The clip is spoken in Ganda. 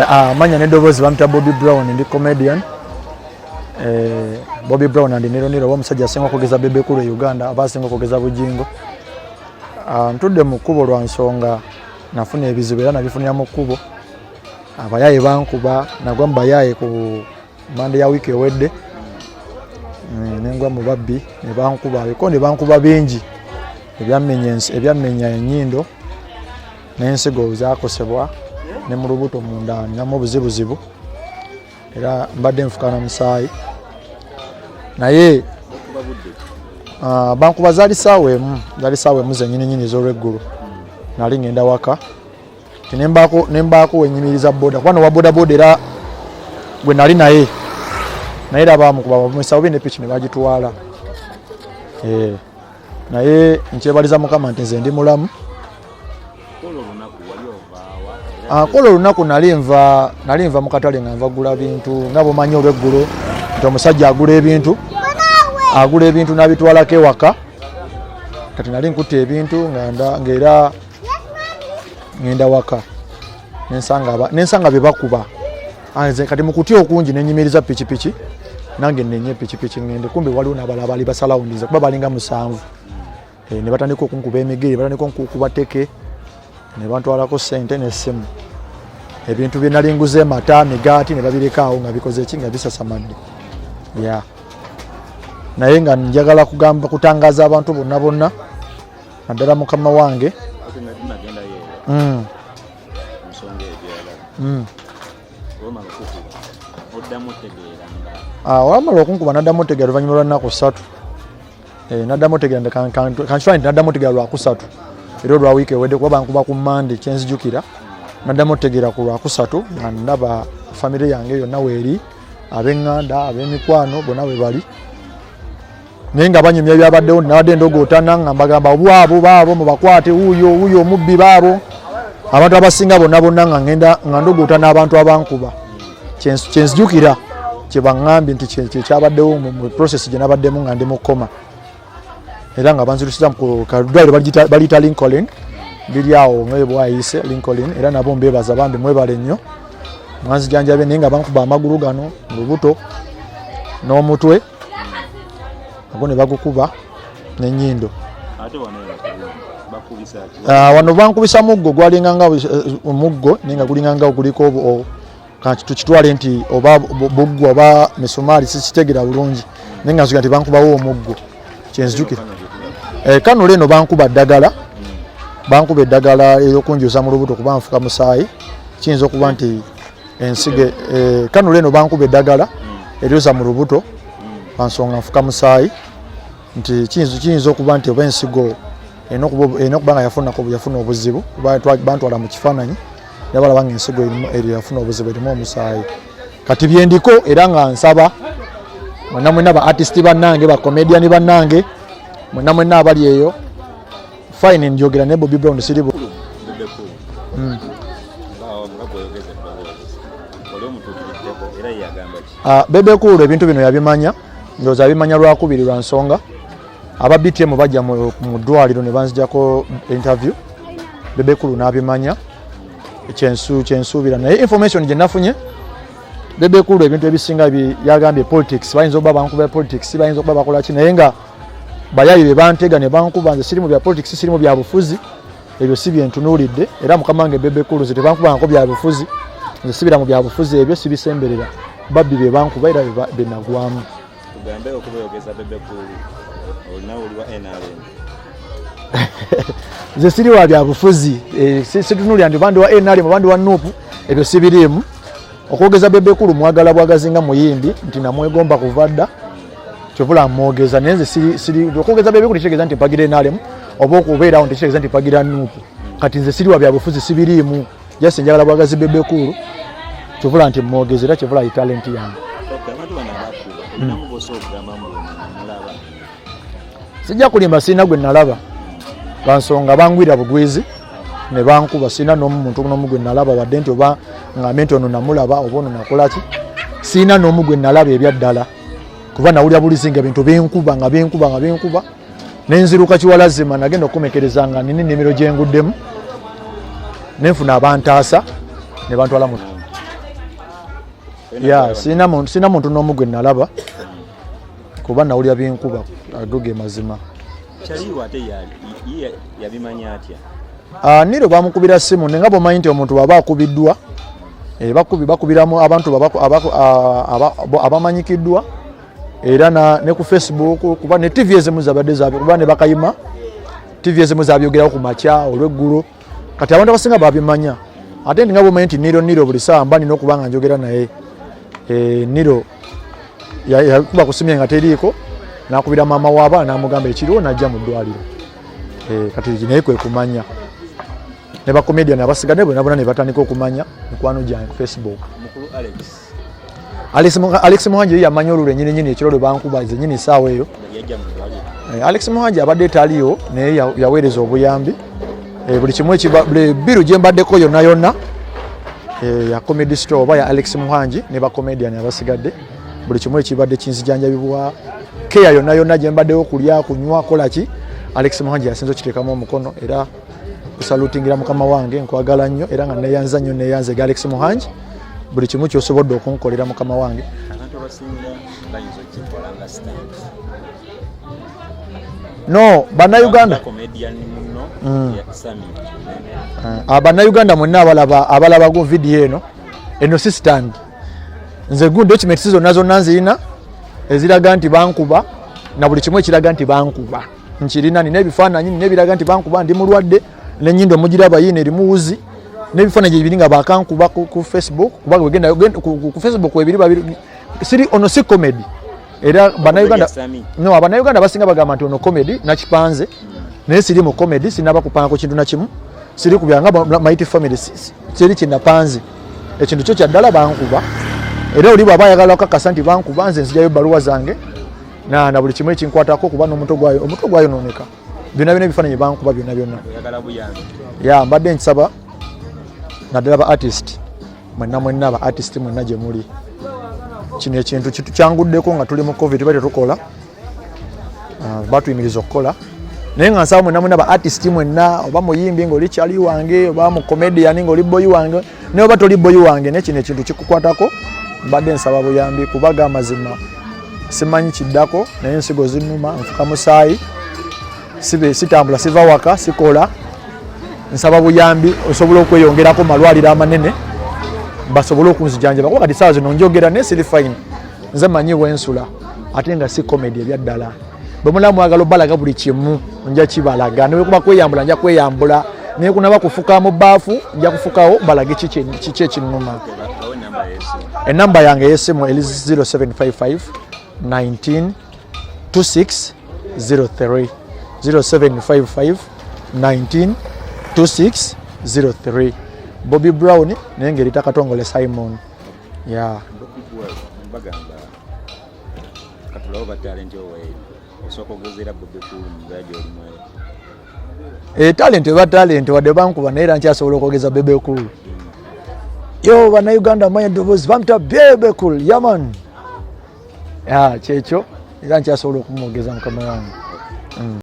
Amanya n'eddoboozi bamuyita Bobby Brown, ndi comedian. Bobby Brown and Nero omusajja asinga okugeza Bebe Cool e Uganda, abasinga okugeza bujingo. Ntudde mu kkubo lwa nsonga nafuna ebizibu era nabifunira mu kkubo. Abayaye bankuba, nagwa mu bayaye ku mande ya wiki ewedde. Nengwa mu babbi ne bankuba, ebikonde bankuba bingi ebyamenya ennyindo n'ensigo zaakosebwa ne mu lubuto munda ninamu obuzibuzibu era mbadde nfukana musaayi naye bankuba zaali ssaawa emu zennyininyini ez'olweggulu nali ngenda waka nembaako wenyimiriza boda kubano wa bodaboda era gwe nali naye era bamukuba bamwesa obi ne piki ne bagitwala naye nkyebaliza Mukama nti nze ndi mulamu. Kola olunaku nali nva mu katale nga nvagula bintu nga bwomanyi olweggulo nti omusajja agula ebintu n'abitwalako ewaka. Kati nali nkutta ebintu ng'era ngenda waka nensanga bye bakuba. Kati mu kutya okungi nenyimiriza pikipiki nange nenye pikipiki ngende, kumbe waliwo n'abalala bali basalawundiza kuba balinga 7. Ne batandika okunkuba emigere, batandika okunkuba teke, ne bantwalako ssente n'essimu. Ebintu bye nali nguze mata, migaati ne babireka awo nga bikoze ki nga bisasamadde. Naye nga njagala kutangaza abantu bonna naddala mukama wange. Wamala okunkuba naddamu otegeera oluvannyuma lwa nnaku 3. Naddamu otegeera kankifaanyi naddamu otegeera lwakusatu era olwa wiiki ewedde kuba bankuba ku Mande kyenzijukira. Naddamu otegeera ku lwakusatu nga ndaba famire yange yonna weeri, ab'eŋŋanda ab'emikwano bonna bwe bali naye nga banyumya ebyabaddewo nabadde ndogootana nga mbagamba obwabo baabo mubakwate wuuyo omubbi baabo abantu abasinga bonna nga ndogootana abantu abankuba kyenzijukira kye baŋŋambye nti kyekyabaddewo mu process gye nabaddemu nga ndi mu koma era nga banzirusiza ku kadwaliro baliyita Lincoln biri awo nga bwayise Lincoln era nabo mbebaza bambi mwebale nnyo mwanzijanjabe naye nga bankuba amagulu gano mu lubuto n'omutwe ago ne bagukuba n'ennyindo. Wano bankubisa muggo gwalinganga omuggo naye nga gulinganga guliko tukitwale nti oba buggwa oba misumaali sikitegera bulungi naye nga nsuga nti bankubawo omuggo kyenzijukira. Kanula eno bankuba eddagala ery'okunjuza mu lubuto kuba nfuka musaayi kiyinza okuba nti ensige. Kanula eno bankuba eddagala eryoza mu lubuto bansonga nfuka musaayi nti kiyinza okuba nti oba ensigo erina okuba nga yafuna obuzibu bantwala mu kifaananyi ne balaba nga ensigo eryo yafuna obuzibu erimu omusaayi. Kati byendiko era nga nsaba mwenna ba artist bannange ba comedian bannange mwenna abali eyo fine njogera ne Bobby Brown siribu. Bebe Cool ebintu bino yabimanya ndoza abimanya lwakubiri lwa nsonga aba BTM bajja mu ddwaliro ne banzijako interview. Bebe Cool n'abimanya kyensuubira naye information gye nafunye Bebe Cool ebintu ebisinga yagambye politics bayinza okuba bankuba politics bayinza okuba bakola ki naye nga bayayi be bantega ne bankuba nze siri mu bya politics siri mu bya bufuzi ebyo si byentunuulidde era mukama wange Bebe Cool ze tebankuba nko bya bufuzi nze sibira mu bya bufuzi ebyo sibisemberera babbi be bankuba era be nagwamu. Tugambe okubeyogeza Bebe Cool olinawo oliwa NRM. Nze siri wa bya bufuzi situnuulira ndi bandi wa NRM bandi wa NUP ebyo sibirimu. Okwogeza Bebe Cool mwagala bwagazinga muyimbi nti namwegomba kuvadda kyovula mwogeza naye nze siri okwogeza Bebe Cool kitegeeza nti mpagira NRM oba okubeerawo nti kitegeeza nti mpagira NUP. Kati nze siri wa bya bufuzi sibirimu just njagala bwagazi Bebe Cool kyovula nti mwogeza era kyovula yi talent yange. Sijja kulimba sina gwe nalaba bansonga bangwira bugwizi ne bankuba sina n'omuntu n'omu gwe nalaba wadde nti oba ngambe nti ono namulaba oba ono nakola ki sina n'omu gwe nalaba ebyaddala kuba nawulira bulizinga bintu benkuba nenziruka kiwalazima nagenda okukomekereza nga nini nnimiro gye nguddemu nenfuna abantaasa ne bantwala muto. Ya sina muntu n'omu gwe nalaba kuba nawulira byenkuba agoge mazima. Kyaliwo ate yabimanya atya? Niro bamukubira simu nenga bomanyi nti omuntu baba akubiddwa bakubiramu abantu abamanyikiddwa era ne ku Facebook kuba ne TV ezimu zabadde zaabyo kuba ne bakayima TV ezimu zabyogerawo ku makya olw'eggulu kati abantu abasinga babimanya ate nga bomanyi nti Niro buli saa mba nina okuba nga njogera naye Niro yakuba kusimye nga teriiko nakubira maama w'abaana n'amugamba ekiriwo najja mu ddwaliro kati naye kwe kumanya ne ba comedian abasigadde bonna ne batandika okumanya mikwano gyange ku Facebook. Mukulu Alex Muhanji yamanya olule nyini ekirolo bankubaze nyini saawa eyo. Alex Muhanji abadde taliyo naye yaweereza obuyambi buli kimu biru gye mbaddeko yonna ya comedy store oba ya Alex Muhanji ne ba comedian abasigadde buli kimu ekibadde kinzijanjabibwa keya yonna gye mbaddewo kulya kunywa kolaki Alex Muhanji yasinze okiteekamu omukono era kusalutingira mukama wange nkwagala nnyo era nga neyanza nnyo neyanze Alex Muhanji buli kimu kyosobodde okunkolera mukama wange. Abantu abasinga bayinza okukikola nga stand. No, bannayuganda comedian muno ya Sami. Bannayuganda mwenna abalaba go video eno si stand. Nze good documents zonna nzirina eziraga nti bankuba na buli kimu ekiraga nti bankuba. Nkirina nina ebifaananyi n'ebiraga nti bankuba ndi mulwadde n'ennyindo mugiraba yine erimuwuzi n'ebifaananyi ebiri nga bakankuba ku Facebook kuba wegenda ku Facebook ebiri babiri siri ono si comedy era bannayuganda basinga bagamba nti ono comedy nakipanze naye siri mu comedy sinaba kupanga ku kintu na kimu siri kubyanga Mighty Family siri kinapanze ekintu kyo kyaddala bankuba era oli bw'aba ayagala okukakasa nti bankuba nze nzijayo ebbaluwa zange na buli kimu ekinkwatako kuba n'omutwe gwayo nooneka byonna ebifaananyi bankuba byonna ya mbadde nkisaba naddala ba artist mwenna ba artist mwenna gye muli kino ekintu kyanguddeko nga tuli mu covid bate tukola batuyimiriza okukola naye nga nsaba mwenna ba artist mwenna oba muyimbi ng'oli kyali wange oba mu comedian ng'oli boyi wange naye oba toli boyi wange naye kino ekintu kikukwatako mbadde nsaba buyambi kubaga amazima simanyi kiddako naye ensigo zinnuma nfuka musaayi sitambula siva waka sikola nsaba buyambi osobola okweyongerako malwaliro amanene basobole okunzijanjaba kuba kati saawa zino njogera naye siri fine nze manyi wensula ate nga si comedy ebyaddala bwe mulaba mwagala obalaga buli kimu nja kibalaga naye kuba kweyambula nja kweyambula naye kunaba kufuka mu bbaafu nja kufukawo balage kiki ekinnuma. Enamba yange ey'essimu eri 0755 19 2603 0755 19 2603 Bobby Brown naye ngeri takatongole Simon ya bagamba katulawo ba talent owe osoko gozera Bobby Cool mbaje olimwe talent wadde bankuba naye era nkyasobola okwogeza Bobby Cool yo bannayuganda manya eddoboozi bamuta Bobby Cool yaman kyekyo era nkyasobola okumwogeza mukama wange.